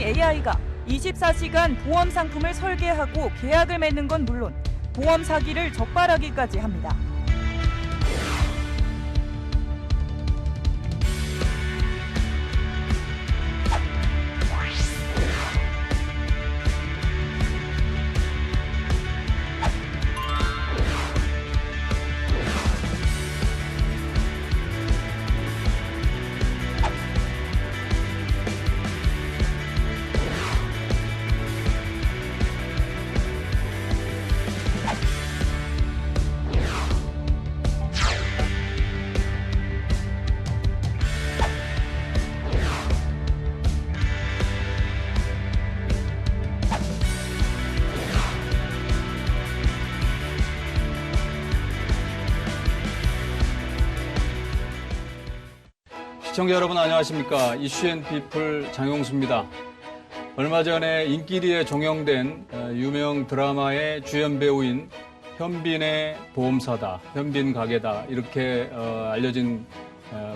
AI가 24시간 보험 상품을 설계하고 계약을 맺는 건 물론 보험 사기를 적발하기까지 합니다. 시청자 여러분 안녕하십니까. 이슈앤피플 장용수입니다. 얼마 전에 인기리에 종영된 유명 드라마의 주연 배우인 현빈의 보험사다, 현빈 가게다 이렇게 알려진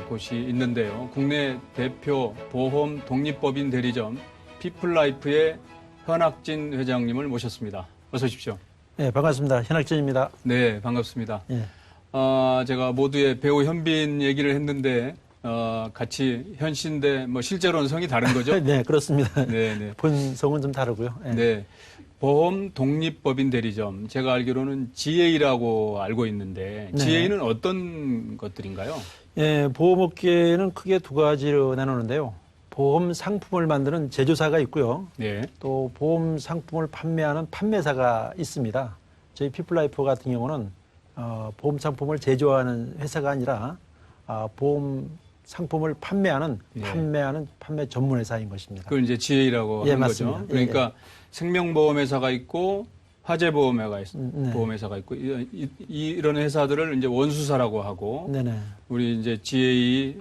곳이 있는데요. 국내 대표 보험 독립법인 대리점 피플라이프의 현학진 회장님을 모셨습니다. 어서 오십시오. 네, 반갑습니다. 현학진입니다. 네, 반갑습니다. 예. 제가 모두의 배우 현빈 얘기를 했는데 같이 현씨인데 뭐 실제로는 성이 다른 거죠? 네, 그렇습니다. 네, 네. 본성은 좀 다르고요. 예. 네. 보험 독립법인 대리점. 제가 알기로는 GA라고 알고 있는데 네. GA는 어떤 것들인가요? 예, 보험업계는 크게 두 가지로 나누는데요. 보험 상품을 만드는 제조사가 있고요. 네. 또 보험 상품을 판매하는 판매사가 있습니다. 저희 피플라이프 같은 경우는 보험 상품을 제조하는 회사가 아니라 보험 상품을 판매하는 예. 판매 전문 회사인 것입니다. 그걸 이제 GA라고 예, 하는 맞습니다. 거죠. 그러니까 생명보험회사가 있고 화재보험회사가 있고 이런 회사들을 이제 원수사라고 하고 네네. 우리 이제 GA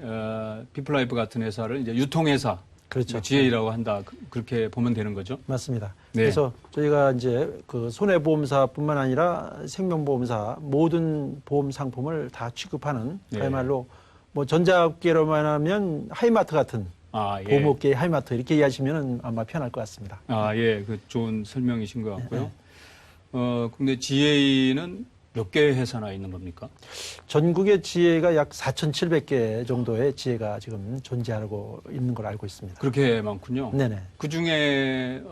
피플라이프 같은 회사를 이제 유통회사 그렇죠. GA라고 한다. 그렇게 보면 되는 거죠. 맞습니다. 네. 그래서 저희가 이제 그 손해보험사뿐만 아니라 생명보험사 모든 보험 상품을 다 취급하는 네. 그야말로 뭐 전자업계로만 하면 하이마트 같은 예. 보험업계의 하이마트 이렇게 이해하시면 아마 편할 것 같습니다. 예. 그 좋은 설명이신 것 같고요. 네. 근데 GA는 몇 개의 회사나 있는 겁니까? 전국의 지회가 약 4,700개 정도의 지회가 지금 존재하고 있는 걸 알고 있습니다. 그렇게 많군요. 네네. 그 중에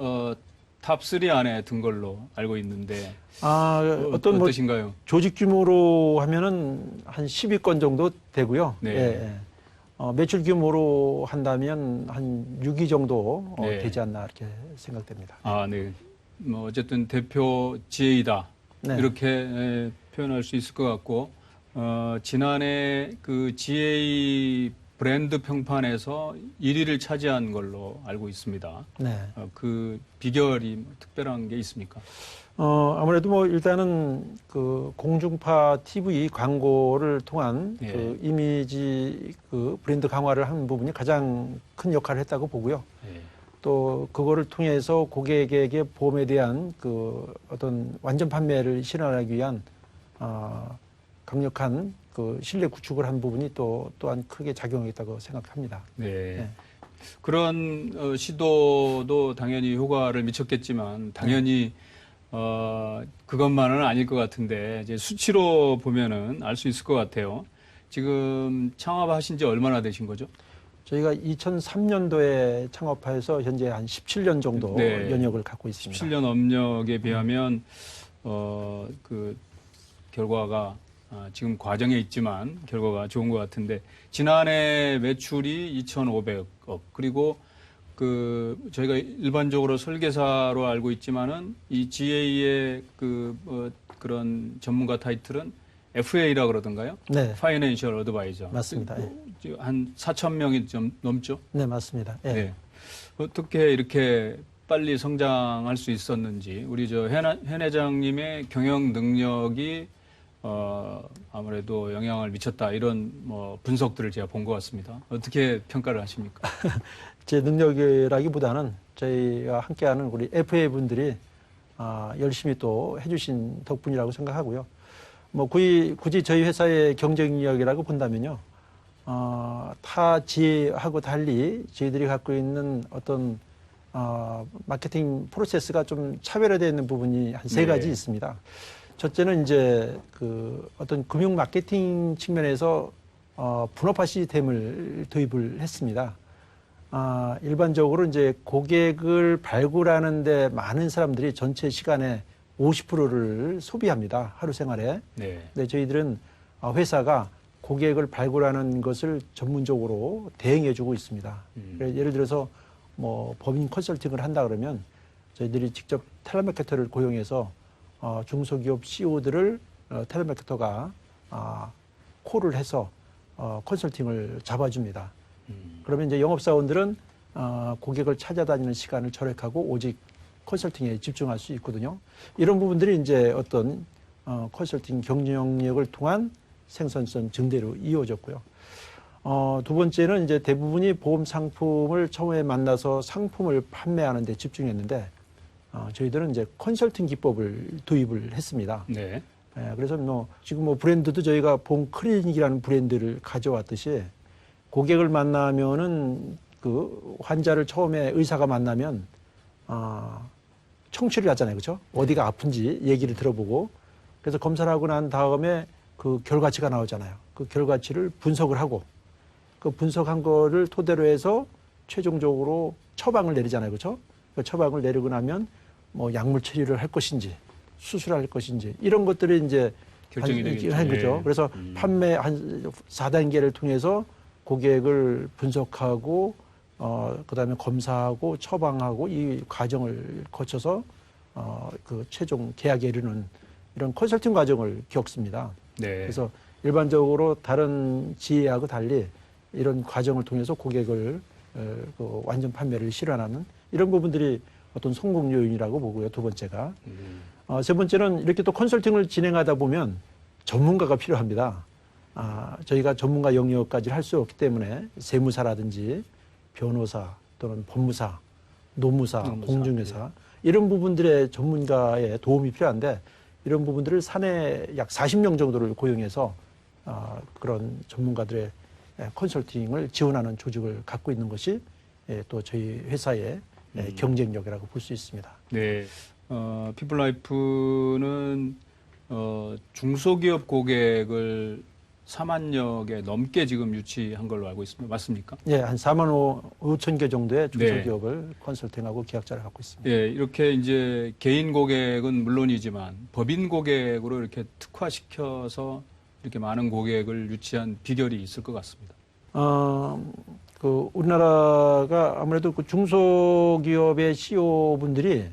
탑3 안에 든 걸로 알고 있는데 어떤 뭐 어떠신가요? 조직 규모로 하면은 한 10위권 정도 되고요. 네. 예. 매출 규모로 한다면 한 6위 정도 네. 되지 않나 이렇게 생각됩니다. 네. 뭐 어쨌든 대표 GA다. 네. 이렇게 표현할 수 있을 것 같고 지난해 그 GA 브랜드 평판에서 1위를 차지한 걸로 알고 있습니다. 네. 그 비결이 뭐 특별한 게 있습니까? 아무래도 뭐 일단은 그 공중파 TV 광고를 통한 예. 그 이미지 그 브랜드 강화를 한 부분이 가장 큰 역할을 했다고 보고요. 예. 또 그거를 통해서 고객에게 보험에 대한 그 어떤 완전 판매를 실현하기 위한 강력한 그 신뢰 구축을 한 부분이 또한 크게 작용했다고 생각합니다. 네. 네. 그런 시도도 당연히 효과를 미쳤겠지만 당연히 그것만은 아닐 것 같은데 이제 수치로 보면은 알 수 있을 것 같아요. 지금 창업하신 지 얼마나 되신 거죠? 저희가 2003년도에 창업해서 현재 한 17년 정도 네. 연역을 갖고 있습니다. 17년 업력에 비하면 그 결과가 지금 과정에 있지만 결과가 좋은 것 같은데 지난해 매출이 2,500억 그리고 그 저희가 일반적으로 설계사로 알고 있지만은 이 GA의 그런 전문가 타이틀은 FA라 그러던가요? 네, 파이낸셜 어드바이저. 맞습니다. 한 4,000명이 좀 넘죠? 네, 맞습니다. 예. 네. 어떻게 이렇게 빨리 성장할 수 있었는지 우리 현 회장님의 경영 능력이 아무래도 영향을 미쳤다 이런 뭐 분석들을 제가 본 것 같습니다. 어떻게 평가를 하십니까? 제 능력이라기보다는 저희와 함께하는 우리 FA 분들이 열심히 또 해주신 덕분이라고 생각하고요. 뭐 굳이 저희 회사의 경쟁력이라고 본다면요, 타 지혜하고 달리 저희들이 갖고 있는 어떤 마케팅 프로세스가 좀 차별화되어 있는 부분이 한 세 가지 네. 있습니다. 첫째는 이제 그 어떤 금융 마케팅 측면에서 분업화 시스템을 도입을 했습니다. 일반적으로 이제 고객을 발굴하는데 많은 사람들이 전체 시간의 50%를 소비합니다. 하루 생활에. 네. 근데 저희들은 회사가 고객을 발굴하는 것을 전문적으로 대행해주고 있습니다. 그래서 예를 들어서 뭐 법인 컨설팅을 한다 그러면 저희들이 직접 텔레마케터를 고용해서 중소기업 CEO들을 텔레마케터가 콜을 해서 컨설팅을 잡아줍니다. 그러면 이제 영업사원들은 고객을 찾아다니는 시간을 절약하고 오직 컨설팅에 집중할 수 있거든요. 이런 부분들이 이제 어떤 컨설팅 경쟁력을 통한 생산성 증대로 이어졌고요. 두 번째는 이제 대부분이 보험 상품을 처음에 만나서 상품을 판매하는 데 집중했는데 저희들은 이제 컨설팅 기법을 도입을 했습니다. 네. 그래서 뭐 지금 뭐 브랜드도 저희가 보험 클리닉이라는 브랜드를 가져왔듯이 고객을 만나면은 그 환자를 처음에 의사가 만나면 청취를 하잖아요, 그렇죠? 어디가 아픈지 얘기를 들어보고 그래서 검사를 하고 난 다음에 그 결과치가 나오잖아요. 그 결과치를 분석을 하고 그 분석한 거를 토대로 해서 최종적으로 처방을 내리잖아요, 그렇죠? 그 처방을 내리고 나면 뭐 약물 처리를 할 것인지 수술할 것인지 이런 것들이 이제 결정이 되겠죠. 하는 거죠. 예. 그래서 판매 한 4단계를 통해서 고객을 분석하고 그다음에 검사하고 처방하고 이 과정을 거쳐서 그 최종 계약에 이르는 이런 컨설팅 과정을 겪습니다. 네. 그래서 일반적으로 다른 지혜하고 달리 이런 과정을 통해서 고객을 그 완전 판매를 실현하는 이런 부분들이 어떤 성공 요인이라고 보고요. 두 번째가. 세 번째는 이렇게 또 컨설팅을 진행하다 보면 전문가가 필요합니다. 저희가 전문가 영역까지 할 수 없기 때문에 세무사라든지 변호사 또는 법무사, 노무사, 공중회사 이런 부분들의 전문가의 도움이 필요한데 이런 부분들을 사내 약 40명 정도를 고용해서 그런 전문가들의 컨설팅을 지원하는 조직을 갖고 있는 것이 또 저희 회사의 경쟁력이라고 볼 수 있습니다. 네. 피플라이프는 중소기업 고객을 4만여 개 넘게 지금 유치한 걸로 알고 있습니다. 맞습니까? 예, 한 4만 5천 개 정도의 중소기업을 컨설팅하고 계약자를 갖고 있습니다. 예, 이렇게 이제 개인 고객은 물론이지만 법인 고객으로 이렇게 특화시켜서 이렇게 많은 고객을 유치한 비결이 있을 것 같습니다. 그 우리나라가 아무래도 그 중소기업의 CEO분들이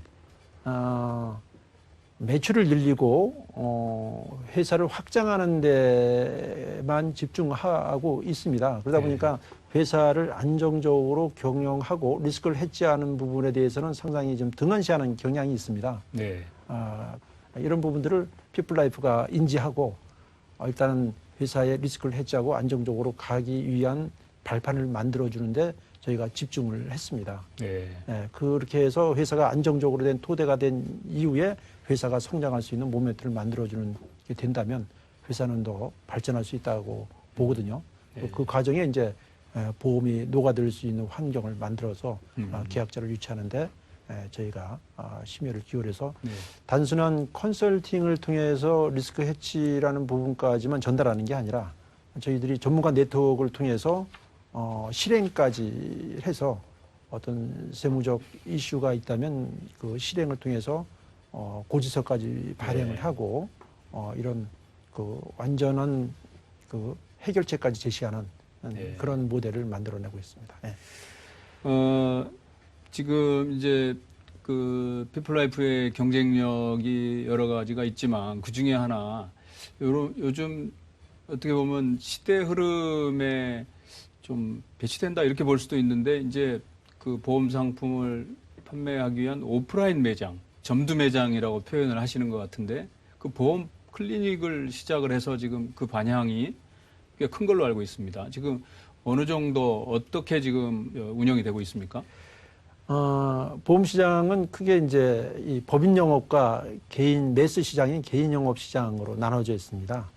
매출을 늘리고 회사를 확장하는 데만 집중하고 있습니다. 그러다 보니까 회사를 안정적으로 경영하고 리스크를 해지하는 부분에 대해서는 상당히 좀 등한시하는 경향이 있습니다. 네. 이런 부분들을 피플라이프가 인지하고 일단은 회사의 리스크를 해지하고 안정적으로 가기 위한 발판을 만들어주는데 저희가 집중을 했습니다. 네. 그렇게 해서 회사가 안정적으로 된 토대가 된 이후에 회사가 성장할 수 있는 모멘트를 만들어주는 게 된다면 회사는 더 발전할 수 있다고 보거든요. 그 과정에 이제 보험이 녹아들 수 있는 환경을 만들어서 계약자를 유치하는데 저희가 심혈을 기울여서 단순한 컨설팅을 통해서 리스크 해치라는 부분까지만 전달하는 게 아니라 저희들이 전문가 네트워크를 통해서 실행까지 해서 어떤 세무적 이슈가 있다면 그 실행을 통해서 고지서까지 발행을 하고 이런 그 완전한 그 해결책까지 제시하는 그런 모델을 만들어내고 있습니다. 지금 이제 그 피플라이프의 경쟁력이 여러 가지가 있지만 그 중에 하나 요즘 어떻게 보면 시대 흐름에 좀 배치된다 이렇게 볼 수도 있는데 이제 그 보험 상품을 판매하기 위한 오프라인 매장, 점두 매장이라고 표현을 하시는 것 같은데 그 보험 클리닉을 시작을 해서 지금 그 반향이 꽤 큰 걸로 알고 있습니다. 지금 어느 정도 어떻게 지금 운영이 되고 있습니까? 보험 시장은 크게 이제 이 법인 영업과 개인 매스 시장인 개인 영업 시장으로 나눠져 있습니다.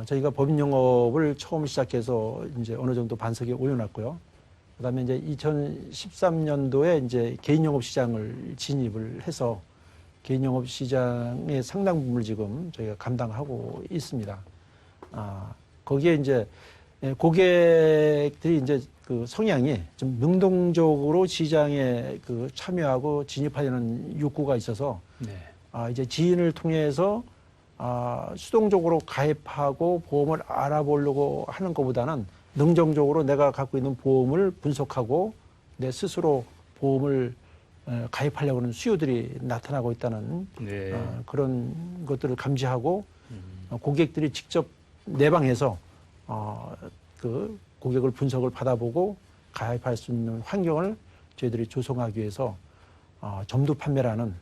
저희가 법인 영업을 처음 시작해서 이제 어느 정도 반석에 올려놨고요. 그다음에 이제 2013년도에 이제 개인 영업 시장을 진입을 해서 개인 영업 시장의 상당 부분을 지금 저희가 감당하고 있습니다. 거기에 이제 고객들이 이제 그 성향이 좀 능동적으로 시장에 그 참여하고 진입하려는 욕구가 있어서 네. 이제 지인을 통해서 수동적으로 가입하고 보험을 알아보려고 하는 것보다는 능동적으로 내가 갖고 있는 보험을 분석하고 내 스스로 보험을 가입하려고 하는 수요들이 나타나고 있다는 네. 그런 것들을 감지하고 고객들이 직접 내방해서 그 고객을 분석을 받아보고 가입할 수 있는 환경을 저희들이 조성하기 위해서 점도 판매라는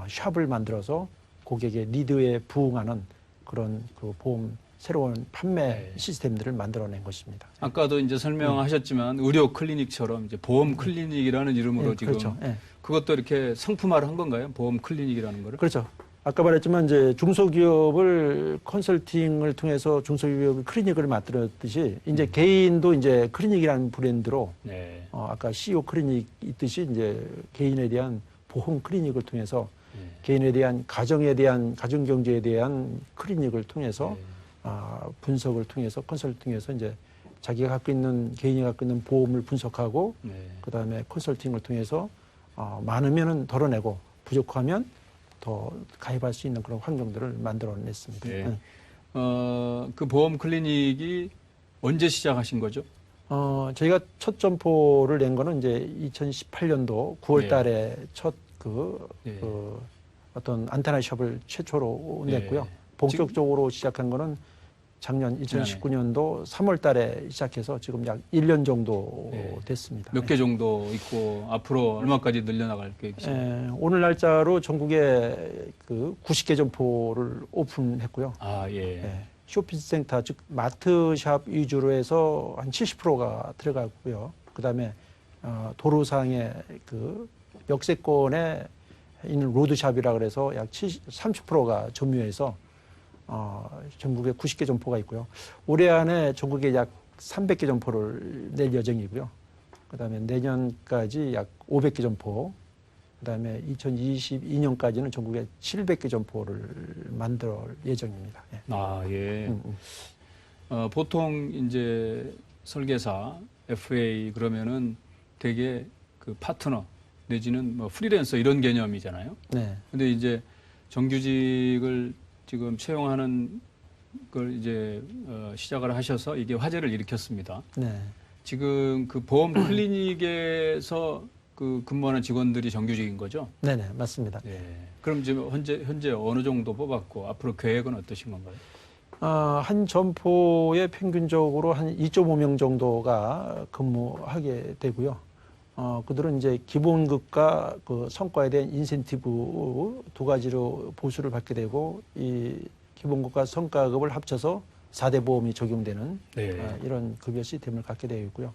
샵을 만들어서 고객의 니드에 부응하는 그런 그 보험 새로운 판매 네. 시스템들을 만들어낸 것입니다. 아까도 이제 설명하셨지만 의료 클리닉처럼 이제 보험 클리닉이라는 이름으로 지금 그렇죠. 예. 그것도 이렇게 상품화를 한 건가요? 보험 클리닉이라는 거를? 그렇죠. 아까 말했지만 이제 중소기업을 컨설팅을 통해서 중소기업 클리닉을 만들었듯이 이제 개인도 이제 클리닉이라는 브랜드로 네. 아까 CEO 클리닉 있듯이 이제 개인에 대한 보험 클리닉을 통해서 네. 개인에 대한 가정에 대한 가정경제에 대한 클리닉을 통해서 네. 분석을 통해서 컨설팅해서 이제 자기가 갖고 있는 개인이 갖고 있는 보험을 분석하고 네. 그다음에 컨설팅을 통해서 많으면은 덜어내고 부족하면 더 가입할 수 있는 그런 환경들을 만들어냈습니다. 네. 네. 그 보험 클리닉이 언제 시작하신 거죠? 저희가 첫 점포를 낸 거는 이제 2018년도 9월 네. 달에 첫 네. 어떤 안테나 샵을 최초로 네. 냈고요. 본격적으로 시작한 거는 작년 2019년도 3월 달에 시작해서 지금 약 1년 정도 네. 됐습니다. 몇 개 정도 있고 앞으로 얼마까지 늘려나갈 계획이신가요? 오늘 날짜로 전국에 그 90개 점포를 오픈했고요. 예. 쇼핑센터 즉 마트샵 위주로 해서 한 70%가 들어가고요. 그다음에 도로상의 그 역세권에 있는 로드샵이라 그래서 약 30%가 점유해서 전국에 90개 점포가 있고요. 올해 안에 전국에 약 300개 점포를 낼 예정이고요. 그다음에 내년까지 약 500개 점포, 그다음에 2022년까지는 전국에 700개 점포를 만들 예정입니다. 예. 보통 이제 설계사, FA 그러면은 되게 그 파트너 내지는 뭐 프리랜서 이런 개념이잖아요. 네. 근데 이제 정규직을 지금 채용하는 걸 이제 시작을 하셔서 이게 화제를 일으켰습니다. 네. 지금 그 보험 클리닉에서 그 근무하는 직원들이 정규직인 거죠? 네네, 맞습니다. 네. 그럼 지금 현재 어느 정도 뽑았고 앞으로 계획은 어떠신 건가요? 한 점포에 평균적으로 한 2.5명 정도가 근무하게 되고요. 그들은 이제 기본급과 그 성과에 대한 인센티브 두 가지로 보수를 받게 되고 이 기본급과 성과급을 합쳐서 4대 보험이 적용되는 네. 이런 급여 시스템을 갖게 되어 있고요.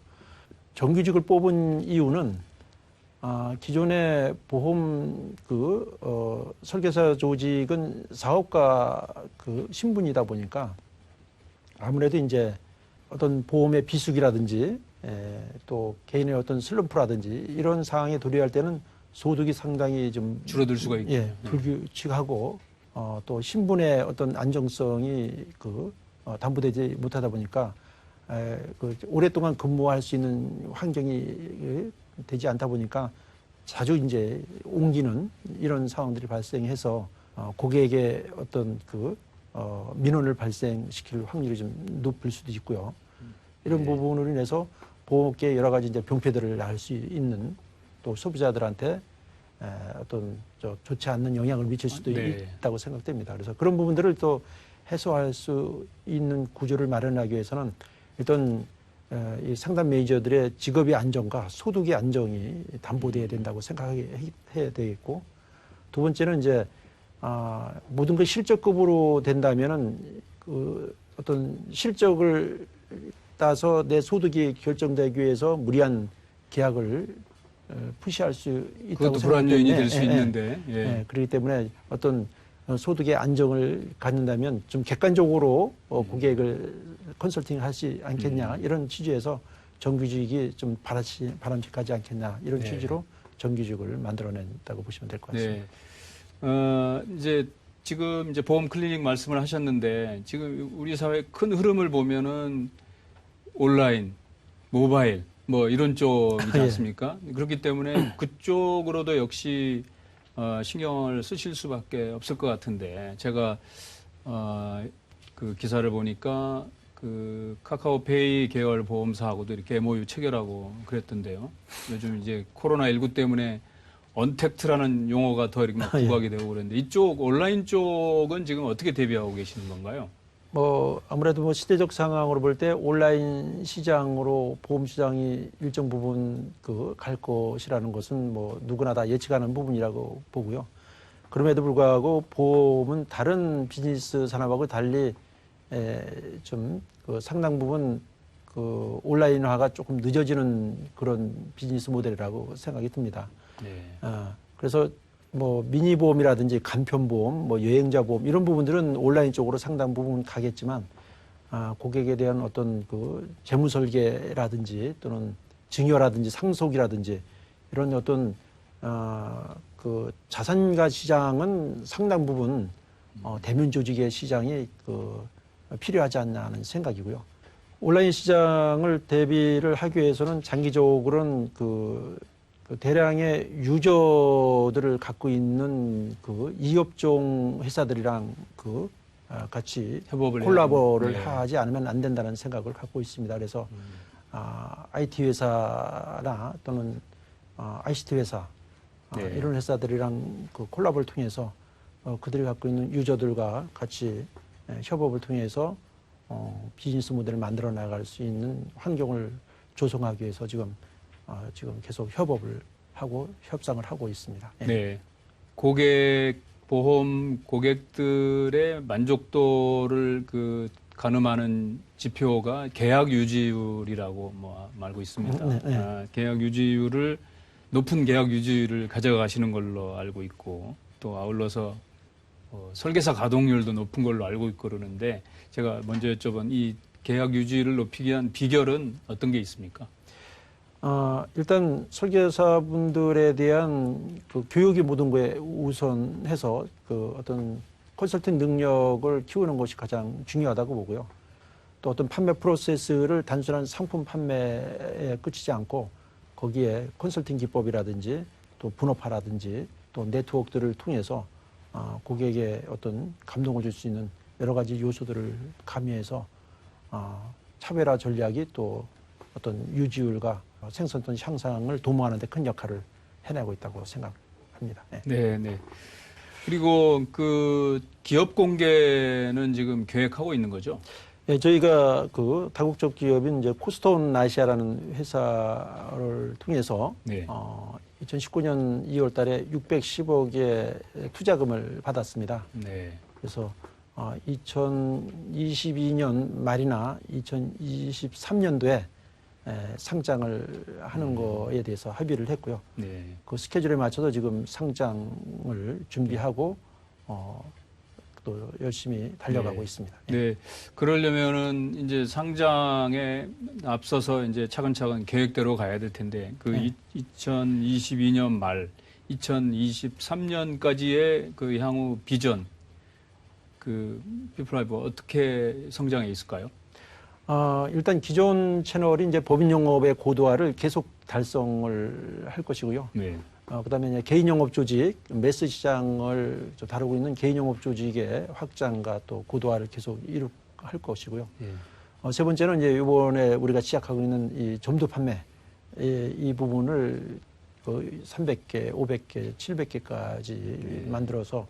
정규직을 뽑은 이유는 기존의 보험 설계사 조직은 사업가 그 신분이다 보니까 아무래도 이제 어떤 보험의 비수기라든지 또 개인의 어떤 슬럼프라든지 이런 상황에 도래할 때는 소득이 상당히 좀 줄어들 수가 있겠죠. 불규칙하고 또 신분의 어떤 안정성이 담보되지 못하다 보니까 오랫동안 근무할 수 있는 환경이 되지 않다 보니까 자주 이제 옮기는 이런 상황들이 발생해서 고객에게 어떤 민원을 발생시킬 확률이 좀 높을 수도 있고요. 이런 부분으로 인해서 보험업계에 여러 가지 이제 병폐들을 낳을 수 있는 또 소비자들한테 어떤 좋지 않는 영향을 미칠 수도 있다고 생각됩니다. 그래서 그런 부분들을 또 해소할 수 있는 구조를 마련하기 위해서는 일단 이 상담 매니저들의 직업의 안정과 소득의 안정이 담보돼야 된다고 생각해야 되겠고, 두 번째는 이제 모든 것 실적급으로 된다면은 어떤 실적을 따서 내 소득이 결정되기 위해서 무리한 계약을 푸시할 수 있다고 그것도 생각하기 불안 요인이 때문에 될 수 있는데. 그렇기 때문에 어떤 소득의 안정을 갖는다면 좀 객관적으로 고객을 컨설팅하지 않겠냐 이런 취지에서 정규직이 좀 바람직하지 않겠나 이런 네. 취지로 정규직을 만들어낸다고 보시면 될 것 같습니다. 이제 지금 이제 보험 클리닉 말씀을 하셨는데 지금 우리 사회 큰 흐름을 보면은 온라인, 모바일 뭐 이런 쪽이지 예. 않습니까? 그렇기 때문에 그쪽으로도 역시 신경을 쓰실 수밖에 없을 것 같은데 제가 그 기사를 보니까 그 카카오페이 계열 보험사하고도 이렇게 MOU 체결하고 그랬던데요. 요즘 이제 코로나19 때문에 언택트라는 용어가 더 이렇게 막 부각이 되고 그랬는데 이쪽 온라인 쪽은 지금 어떻게 대비하고 계시는 건가요? 뭐 아무래도 뭐 시대적 상황으로 볼 때 온라인 시장으로 보험 시장이 일정 부분 그 갈 것이라는 것은 뭐 누구나 다 예측하는 부분이라고 보고요. 그럼에도 불구하고 보험은 다른 비즈니스 산업하고 달리 좀 그 상당 부분 그 온라인화가 조금 늦어지는 그런 비즈니스 모델이라고 생각이 듭니다. 네. 그래서 뭐 미니 보험이라든지 간편 보험, 뭐 여행자 보험 이런 부분들은 온라인 쪽으로 상당 부분 가겠지만 고객에 대한 어떤 그 재무 설계라든지 또는 증여라든지 상속이라든지 이런 어떤 그 자산가 시장은 상당 부분 대면 조직의 시장이 그 필요하지 않나 하는 생각이고요. 온라인 시장을 대비를 하기 위해서는 장기적으로는 그 대량의 유저들을 갖고 있는 그 이업종 회사들이랑 그 같이 협업을 콜라보를 네. 하지 않으면 안 된다는 생각을 갖고 있습니다. 그래서 IT 회사나 또는 ICT 회사 네. 이런 회사들이랑 그 콜라보를 통해서 그들이 갖고 있는 유저들과 같이 협업을 통해서 비즈니스 모델을 만들어 나갈 수 있는 환경을 조성하기 위해서 지금 계속 협업을 하고 협상을 하고 있습니다. 예. 네. 보험 고객들의 만족도를 그 가늠하는 지표가 계약 유지율이라고 뭐 알고 있습니다. 네, 네. 계약 유지율을 높은 계약 유지율을 가져가시는 걸로 알고 있고 또 아울러서 설계사 가동률도 높은 걸로 알고 있고 그러는데 제가 먼저 여쭤본 이 계약 유지율을 높이기 위한 비결은 어떤 게 있습니까? 일단 설계사분들에 대한 그 교육이 모든 거에 우선해서 그 어떤 컨설팅 능력을 키우는 것이 가장 중요하다고 보고요. 또 어떤 판매 프로세스를 단순한 상품 판매에 그치지 않고 거기에 컨설팅 기법이라든지 또 분업화라든지 또 네트워크들을 통해서 고객의 어떤 감동을 줄 수 있는 여러 가지 요소들을 가미해서 차별화 전략이 또 어떤 유지율과 생산성 향상을 도모하는 데 큰 역할을 해내고 있다고 생각합니다. 네. 네, 네. 그리고 그 기업 공개는 지금 계획하고 있는 거죠? 네, 저희가 그 다국적 기업인 이제 코스톤 아시아라는 회사를 통해서 네. 2019년 2월 달에 610억의 투자금을 받았습니다. 네. 그래서 2022년 말이나 2023년도에 상장을 하는 거에 대해서 합의를 했고요. 네. 그 스케줄에 맞춰서 지금 상장을 준비하고 또 열심히 달려가고 네. 있습니다. 네. 그러려면은 이제 상장에 앞서서 이제 차근차근 계획대로 가야 될 텐데 그 네. 2022년 말 2023년까지의 그 향후 비전 그 피플라이브 어떻게 성장해 있을까요? 일단 기존 채널이 이제 법인 영업의 고도화를 계속 달성을 할 것이고요. 네. 그다음에 이제 개인 영업 조직, 매스 시장을 좀 다루고 있는 개인 영업 조직의 확장과 또 고도화를 계속 할 것이고요. 네. 세 번째는 이제 이번에 우리가 시작하고 있는 이 점도 판매 이 부분을 300개, 500개, 700개까지 만들어서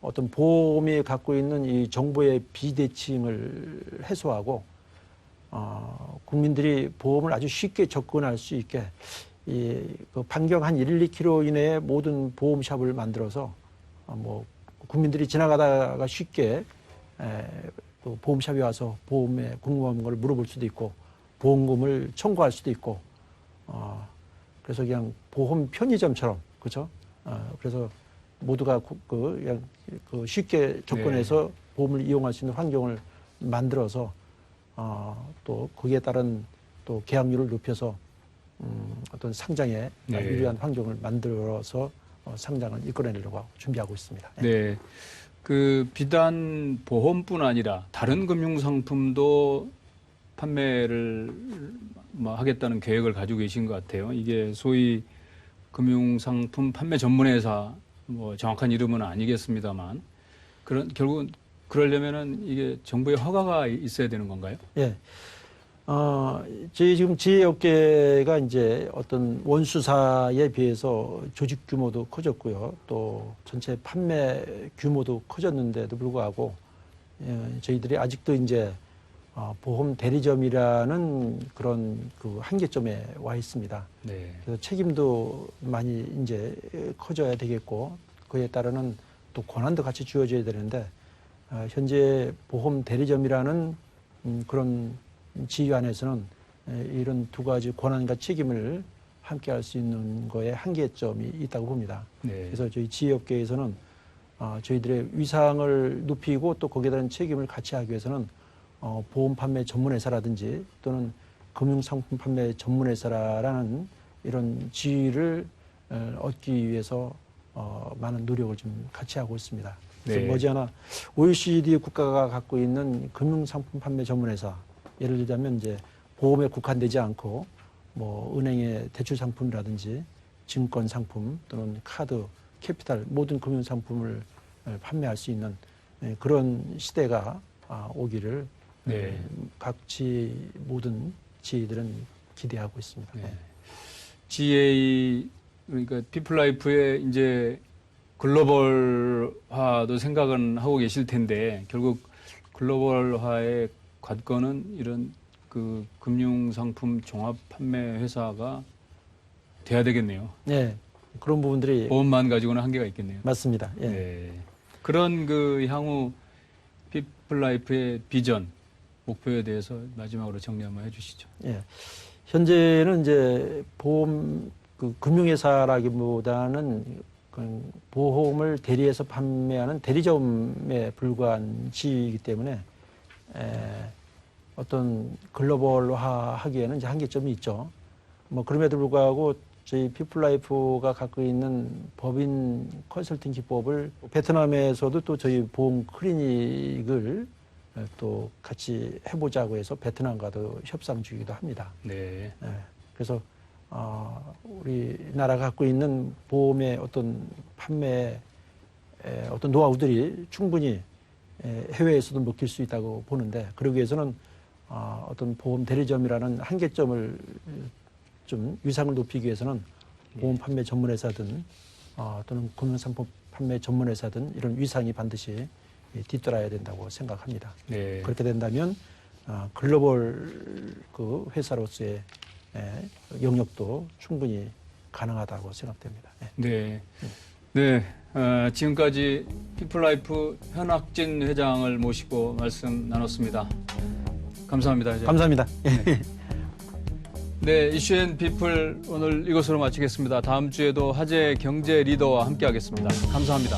어떤 보험이 갖고 있는 이 정보의 비대칭을 해소하고 국민들이 보험을 아주 쉽게 접근할 수 있게 그 반경 한 1, 2km 이내에 모든 보험샵을 만들어서 뭐 국민들이 지나가다가 쉽게 그 보험샵에 와서 보험에 궁금한 걸 물어볼 수도 있고 보험금을 청구할 수도 있고 그래서 그냥 보험 편의점처럼 그렇죠? 그래서 모두가 그냥 쉽게 접근해서 네. 보험을 이용할 수 있는 환경을 만들어서 또 거기에 따른 또 계약률을 높여서 어떤 상장에 네. 유리한 환경을 만들어서 상장을 이끌어내려고 준비하고 있습니다. 네. 그 비단 보험뿐 아니라 다른 금융 상품도 판매를 뭐 하겠다는 계획을 가지고 계신 것 같아요. 이게 소위 금융 상품 판매 전문회사 뭐 정확한 이름은 아니겠습니다만 결국은 그러려면은 이게 정부의 허가가 있어야 되는 건가요? 예. 저희 지금 지혜업계가 이제 어떤 원수사에 비해서 조직 규모도 커졌고요. 또 전체 판매 규모도 커졌는데도 불구하고 저희들이 아직도 이제 보험 대리점이라는 그런 그 한계점에 와 있습니다. 네. 그래서 책임도 많이 이제 커져야 되겠고 그에 따르는 또 권한도 같이 주어져야 되는데 현재 보험 대리점이라는 그런 지위 안에서는 이런 두 가지 권한과 책임을 함께 할 수 있는 거에 한계점이 있다고 봅니다. 네. 그래서 저희 지혜업계에서는 저희들의 위상을 높이고 또 거기에 대한 책임을 같이 하기 위해서는 보험 판매 전문회사라든지 또는 금융상품 판매 전문회사라는 이런 지위를 얻기 위해서 많은 노력을 좀 같이 하고 있습니다. 그래서 네. 머지않아 OECD 국가가 갖고 있는 금융상품 판매 전문회사, 예를 들자면 이제 보험에 국한되지 않고 뭐 은행의 대출 상품이라든지 증권 상품 또는 카드, 캐피탈 모든 금융 상품을 판매할 수 있는 그런 시대가 오기를 네. 각지 모든 지혜들은 기대하고 있습니다. 네. GA 그러니까 피플라이프의 이제 글로벌화도 생각은 하고 계실 텐데 결국 글로벌화의 관건은 이런 그 금융상품 종합 판매 회사가 돼야 되겠네요. 네, 그런 부분들이 보험만 가지고는 한계가 있겠네요. 맞습니다. 예. 네. 그런 그 향후 피플라이프의 비전, 목표에 대해서 마지막으로 정리 한번 해주시죠. 예. 현재는 이제 보험 그 금융회사라기보다는 그 보험을 대리해서 판매하는 대리점에 불과한 지위이기 때문에 어떤 글로벌화 하기에는 이제 한계점이 있죠. 뭐 그럼에도 불구하고 저희 피플라이프가 갖고 있는 법인 컨설팅 기법을 베트남에서도 또 저희 보험 클리닉을 또 같이 해보자고 해서 베트남과도 협상 중이기도 합니다. 네. 그래서 우리나라가 갖고 있는 보험의 어떤 판매 어떤 노하우들이 충분히 해외에서도 먹힐 수 있다고 보는데 그러기 위해서는 어떤 보험 대리점이라는 한계점을 좀 위상을 높이기 위해서는 보험 판매 전문회사든 또는 금융상품 판매 전문회사든 이런 위상이 반드시 뒤따라야 된다고 생각합니다. 네. 그렇게 된다면 글로벌 그 회사로서의 영역도 충분히 가능하다고 생각됩니다. 네. 네. 지금까지 피플라이프 현학진 회장을 모시고 말씀 나눴습니다. 감사합니다. 회장. 감사합니다. 네, 이슈앤피플 오늘 이것으로 마치겠습니다. 다음 주에도 화제 경제 리더와 함께하겠습니다. 감사합니다.